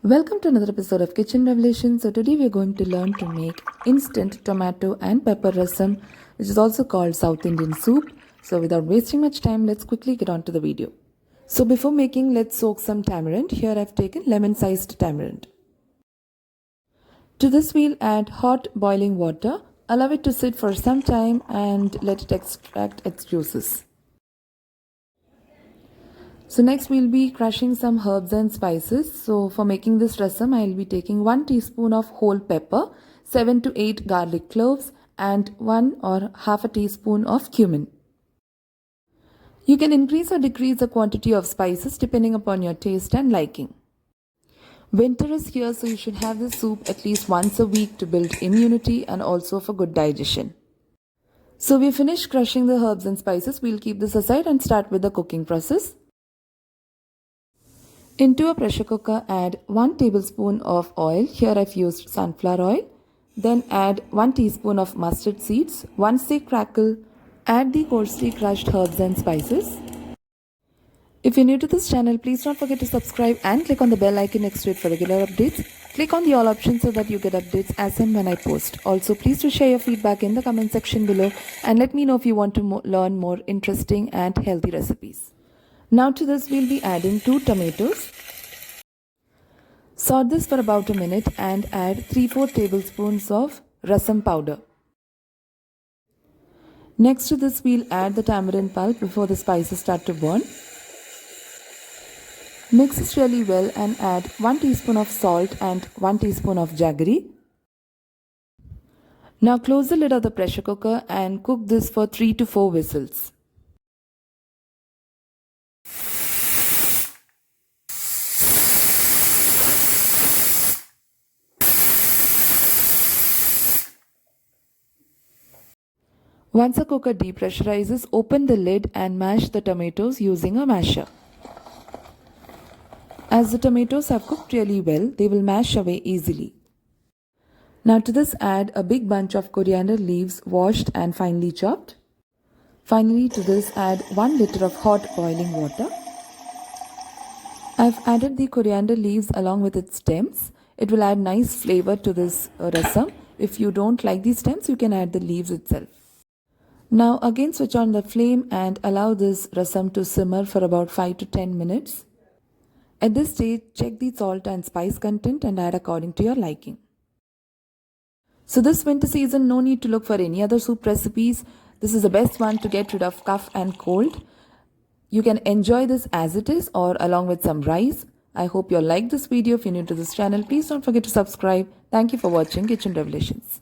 Welcome to another episode of Kitchen Revelation. So today we are going to learn to make instant tomato and pepper rasam, which is also called South Indian soup. So without wasting much time, let's quickly get on to the video. So before making, let's soak some tamarind. Here I've taken lemon-sized tamarind. To this we'll add hot boiling water. Allow it to sit for some time and let it extract its juices. So next we'll be crushing some herbs and spices. So for making this rasam, I'll be taking 1 teaspoon of whole pepper, 7 to 8 garlic cloves and 1 or half a teaspoon of cumin. You can increase or decrease the quantity of spices depending upon your taste and liking. Winter is here, so you should have this soup at least once a week to build immunity and also for good digestion. So we finished crushing the herbs and spices. We'll keep this aside and start with the cooking process. Into a pressure cooker, add 1 tablespoon of oil. Here I've used sunflower oil. Then add 1 teaspoon of mustard seeds. Once they crackle, add the coarsely crushed herbs and spices. If you're new to this channel, please don't forget to subscribe and click on the bell icon next to it for regular updates. Click on the all option so that you get updates as and when I post. Also, please do share your feedback in the comment section below and let me know if you want to learn more interesting and healthy recipes. Now to this we'll be adding 2 tomatoes. Saute this for about a minute and add 3-4 tablespoons of rasam powder. Next to this we'll add the tamarind pulp before the spices start to burn. Mix this really well and add 1 teaspoon of salt and 1 teaspoon of jaggery. Now close the lid of the pressure cooker and cook this for 3 to 4 whistles. Once the cooker depressurizes, open the lid and mash the tomatoes using a masher. As the tomatoes have cooked really well, they will mash away easily. Now to this add a big bunch of coriander leaves washed and finely chopped. Finally to this add 1 liter of hot boiling water. I've added the coriander leaves along with its stems. It will add nice flavor to this rasam. If you don't like these stems, you can add the leaves itself. Now again switch on the flame and allow this rasam to simmer for about 5 to 10 minutes. At this stage, check the salt and spice content and add according to your liking. So this winter season, no need to look for any other soup recipes. This is the best one to get rid of cough and cold. You can enjoy this as it is or along with some rice. I hope you all like this video. If you're new to this channel, please don't forget to subscribe. Thank you for watching Kitchen Revelations.